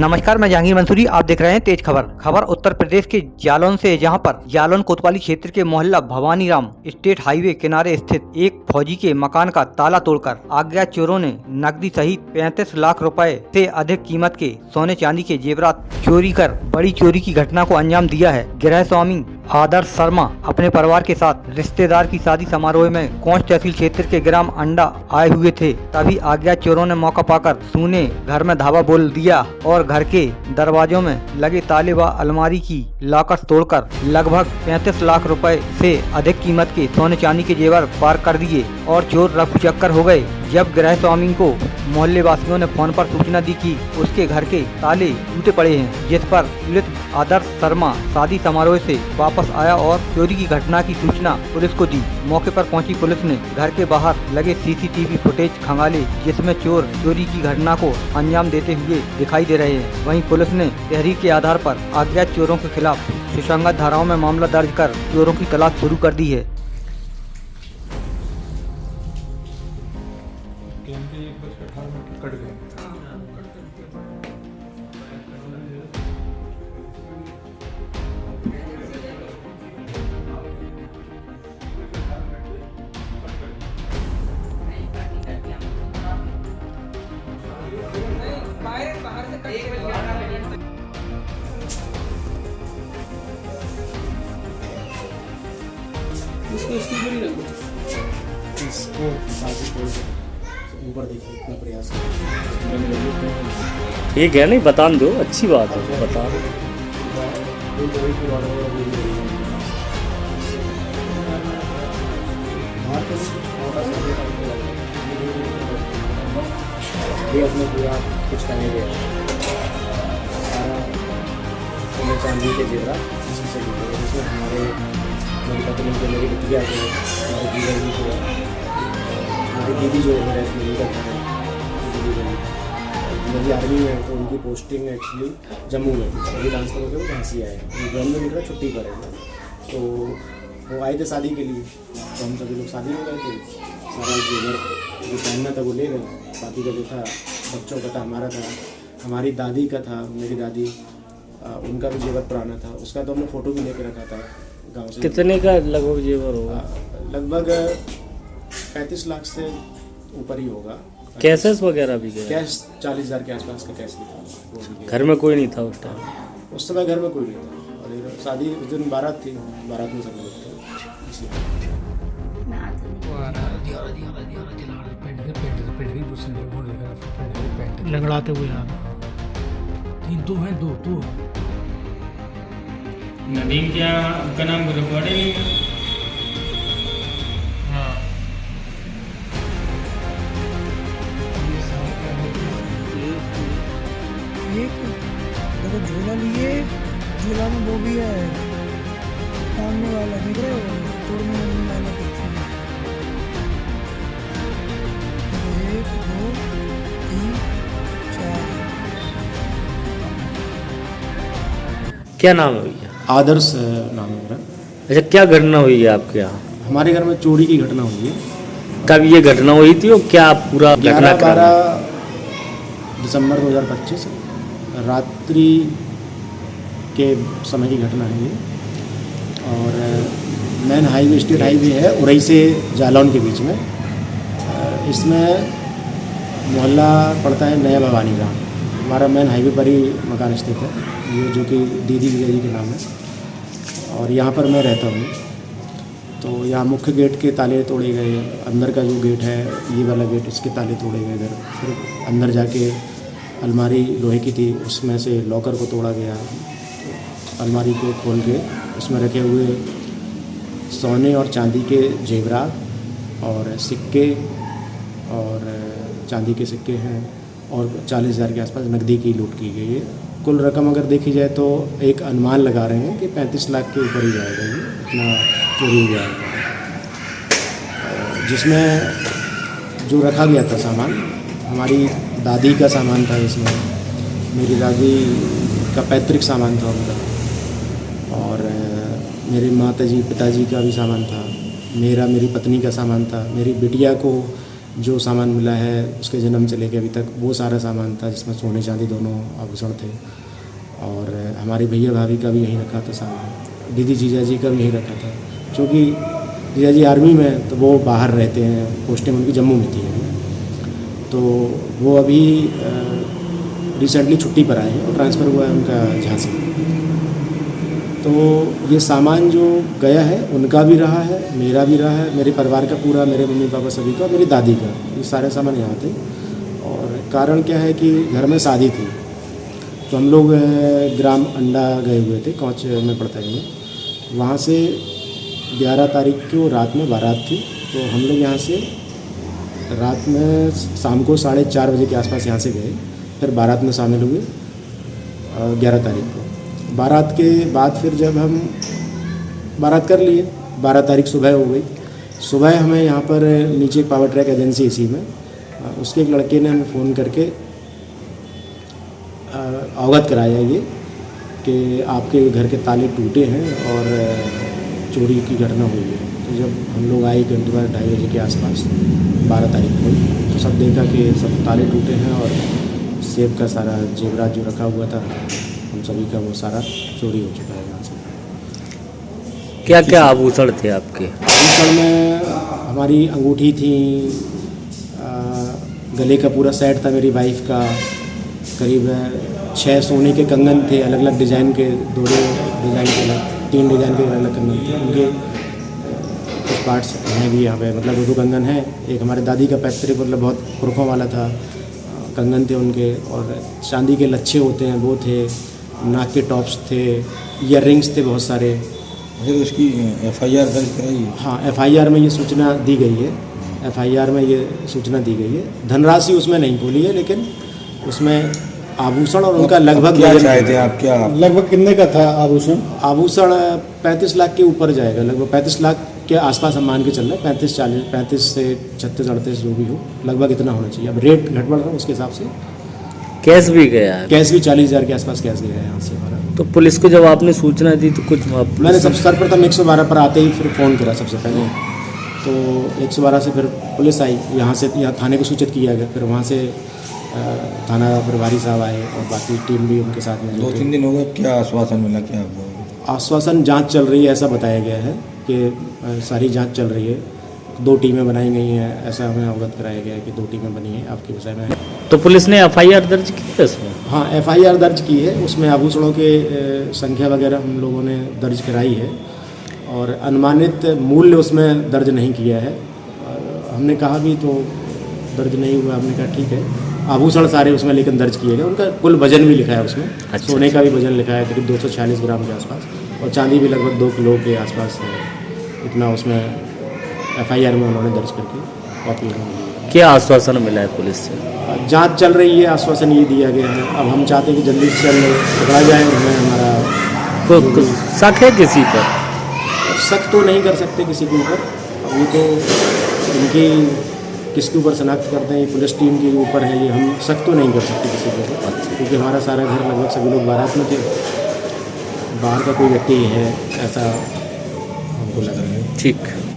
नमस्कार, मैं जहांगीर मंसूरी। आप देख रहे हैं तेज खबर उत्तर प्रदेश के जालौन से, जहां पर जालौन कोतवाली क्षेत्र के मोहल्ला भवानी राम स्टेट हाईवे किनारे स्थित एक फौजी के मकान का ताला तोड़कर अज्ञात चोरों ने नकदी सहित 35 लाख रुपए से अधिक कीमत के सोने चांदी के जेवरात चोरी कर बड़ी चोरी की घटना को अंजाम दिया है। गृह स्वामी आदर्श शर्मा अपने परिवार के साथ रिश्तेदार की शादी समारोह में कोंच तहसील क्षेत्र के ग्राम अंडा आए हुए थे। तभी अज्ञात चोरों ने मौका पाकर सूने घर में धावा बोल दिया और घर के दरवाजों में लगे ताले व अलमारी की लॉकर्स तोड़कर लगभग 35 लाख रुपए से अधिक कीमत के सोने चांदी के जेवर पार कर दिए और चोर रफू चक्कर हो गए। जब गृह स्वामी को मोहल्ले वासियों ने फोन पर सूचना दी कि उसके घर के ताले टूटे पड़े हैं, जिस पर पीड़ित आदर्श शर्मा शादी समारोह से वापस आया और चोरी की घटना की सूचना पुलिस को दी। मौके पर पहुंची पुलिस ने घर के बाहर लगे सीसीटीवी फुटेज खंगाले, जिसमें चोर चोरी की घटना को अंजाम देते हुए दिखाई दे रहे हैं। वहीं पुलिस ने तहरीर के आधार पर अज्ञात चोरों के खिलाफ सुसंगत धाराओं में मामला दर्ज कर चोरों की तलाश शुरू कर दी है। कट गए। इसको इसकी ऊपर ही रखो, इसको बाजू छोड़ दो, ऊपर देखिए इतना प्रयास ठीक है, नहीं बता दो, अच्छी बात है, बता अपने पूरा कुछ करेंगे। सारा सोने चांदी के जेवरा इसी से जुड़े, जिसमें हमारे मेरी पत्नी को, मेरी बिटिया को, हमारे जीवन को, हमारी दीदी जो है मेरी का घर है, मेरी आर्मी में है, तो उनकी पोस्टिंग एक्चुअली जम्मू में थी। अभी ट्रांसफर होकर वो झांसी आए हैं, जॉन में निकला छुट्टी पर है। तो वो आए थे शादी के लिए, तो हम सभी लोग शादी में गए थे। सारा जेवर जो पहनना था वो ले गए, बाकी का जो था बच्चों का था, हमारा था, हमारी दादी का था, मेरी दादी उनका भी जेवर पुराना था, उसका तो हमने फ़ोटो भी लेके रखा था गाँव से। कितने का लगभग जेवर होगा? लगभग 35 लाख से ऊपर ही होगा। कैसेस वगैरह भी गए? कैश 40,000 के आसपास का कैश भी था, वो भी गया। घर में कोई नहीं था उस टाइम? उस समय घर में कोई नहीं था, और शादी उस दिन बारात थी, बारात में सब लोग थे। लंगड़ाते हुए यहाँ दो हैं, दो नदीम क्या उनका नाम रिकॉर्डिंग? हाँ, एक देखो झूला लिए, झूला में वो भी है टांगने वाला, देख रहे हो, तोड़ने वाला कुछ। 1 2 3 4। क्या नाम है भैया? आदर्श नाम है मेरा। अच्छा, क्या घटना हुई है आपके यहाँ? हमारे घर में चोरी की घटना हुई है। कब ये घटना हुई थी और क्या पूरा घटना 11-12 दिसंबर 2025 रात्रि के समय की घटना है ये। और मेन हाईवे, स्टेट हाईवे है उरई से जालौन के बीच में। इसमें मोहल्ला पड़ता है नया भवानी राम। हमारा मेन हाईवे पर ही मकान स्थित है ये, जो कि दीदी विजय के नाम है, और यहाँ पर मैं रहता हूँ। तो यहाँ मुख्य गेट के ताले तोड़े गए, अंदर का जो गेट है ये वाला गेट, इसके ताले तोड़े गए इधर। फिर अंदर जाके अलमारी लोहे की थी, उसमें से लॉकर को तोड़ा गया। अलमारी को खोल के उसमें रखे हुए सोने और चांदी के जेवरात और सिक्के और चांदी के सिक्के हैं, और 40,000 के आसपास नकदी की लूट की गई है। कुल रकम अगर देखी जाए तो एक अनुमान लगा रहे हैं कि 35 लाख के ऊपर ही जाएगा ये, इतना चोरी हो जाएगा। जिसमें जो रखा गया था सामान, हमारी दादी का सामान था, इसमें मेरी दादी का पैतृक सामान था उनका, और मेरे माताजी पिताजी का भी सामान था, मेरी पत्नी का सामान था। मेरी बिटिया को जो सामान मिला है उसके जन्म से लेके अभी तक वो सारा सामान था, जिसमें सोने चांदी दोनों आभूषण थे। और हमारे भैया भाभी का भी यहीं रखा था सामान, दीदी जीजा जी का भी यहीं रखा था। क्योंकि जीजा जी आर्मी में, तो वो बाहर रहते हैं, पोस्टिंग उनकी जम्मू में थी। तो वो अभी रिसेंटली छुट्टी पर आए हैं और ट्रांसफ़र हुआ है उनका झांसी। तो ये सामान जो गया है उनका भी रहा है, मेरा भी रहा है, मेरे परिवार का पूरा, मेरे मम्मी पापा सभी का, मेरी दादी का, ये सारे सामान यहाँ थे। और कारण क्या है कि घर में शादी थी, तो हम लोग ग्राम अंडा गए हुए थे, कौच में पड़ता है ये। वहाँ से 11 तारीख को रात में बारात थी, तो हम लोग यहाँ से रात में शाम को 4:30 बजे के आसपास यहाँ से गए, फिर बारात में शामिल हुए 11 तारीख को। बारात के बाद फिर जब हम बारात कर लिए, 12 तारीख सुबह हो गई। सुबह हमें यहाँ पर नीचे पावर ट्रैक एजेंसी इसी में, उसके एक लड़के ने हमें फ़ोन करके अवगत कराया ये कि आपके घर के ताले टूटे हैं और चोरी की घटना हुई है। तो जब हम लोग आए घंटे बाद 2:30 बजे के आसपास 12 तारीख को, तो सब देखा कि सब ताले टूटे हैं और सेब का सारा जेवरात जो रखा हुआ था हम सभी का, वो सारा चोरी हो चुका है यहाँ से। क्या क्या आभूषण थे आपके? आभूषण में हमारी अंगूठी थी, गले का पूरा सेट था मेरी वाइफ का, करीब 6 सोने के कंगन थे, अलग अलग डिज़ाइन के, 2 डिज़ाइन के अलग, 3 डिज़ाइन के अलग अलग कंगन थे। उनके कुछ पार्ट्स हैं भी यहाँ पे, मतलब 2 कंगन हैं। एक हमारे दादी का पैतृक, मतलब बहुत पुरखों वाला था, कंगन थे उनके। और चांदी के लच्छे होते हैं वो थे, नाक के टॉप्स थे, ईयर रिंग्स थे बहुत सारे। तो उसकी FIR दर्ज कराई है? हाँ, FIR में ये सूचना दी गई है, FIR में ये सूचना दी गई है। धनराशि उसमें नहीं बोली है, लेकिन उसमें आभूषण और उनका लगभग क्या चाहते हैं आप? क्या लगभग कितने का था आभूषण? आभूषण 35 लाख के ऊपर जाएगा, लगभग 35 लाख के आसपास हम मान के चल रहे हैं। 35 से 36-38 जो भी हो, लगभग इतना होना चाहिए। अब रेट घट बढ़ रहा है उसके हिसाब से। कैश भी गया है? कैश भी 40,000 के आसपास कैश गया है यहाँ से हमारा। तो पुलिस को जब आपने सूचना दी तो कुछ मैंने सब सर्वप्रथम 112 पर आते ही फिर फ़ोन करा सबसे पहले, तो 112 से फिर पुलिस आई, यहाँ थाने को सूचित किया गया। फिर वहाँ से थाना प्रभारी साहब आए और बाकी टीम भी उनके साथ में। 2-3 दिन हो गए, क्या आश्वासन मिला? क्या आपको आश्वासन? जांच चल रही है ऐसा बताया गया है कि सारी जांच चल रही है, 2 टीमें बनाई गई हैं, ऐसा हमें अवगत कराया गया है कि 2 टीमें बनी हैं आपके विषय में। तो पुलिस ने FIR दर्ज की है इसमें? हाँ, FIR दर्ज की है, उसमें आभूषणों के संख्या वगैरह हम लोगों ने दर्ज कराई है और अनुमानित मूल्य उसमें दर्ज नहीं किया है। हमने कहा भी तो दर्ज नहीं हुआ, हमने कहा ठीक है। आभूषण सारे उसमें लेकिन दर्ज किए गए, उनका कुल वजन भी लिखा है उसमें। अच्छा, सोने का भी वजन लिखा है करीब 246 ग्राम के आसपास, और चांदी भी लगभग 2 किलो के आसपास है। इतना उसमें FIR में उन्होंने दर्ज करके कॉपी उन्होंने। क्या आश्वासन मिला है पुलिस से? जांच चल रही है, आश्वासन ये दिया गया है। अब हम चाहते हैं कि जल्दी से जल्द पकड़ा जाए और हमें हमारा तो शक है किसी पर? शक तो नहीं कर सकते किसी के ऊपर, अब ये तो इनकी किसके ऊपर शनाख्त करते हैं, ये पुलिस टीम के ऊपर है, ये हम शक तो नहीं कर सकते किसी के ऊपर, क्योंकि हमारा सारा घर लगभग सभी लोग बारात में थे, बाहर का कोई व्यक्ति है ऐसा हमको लग रहा है। ठीक।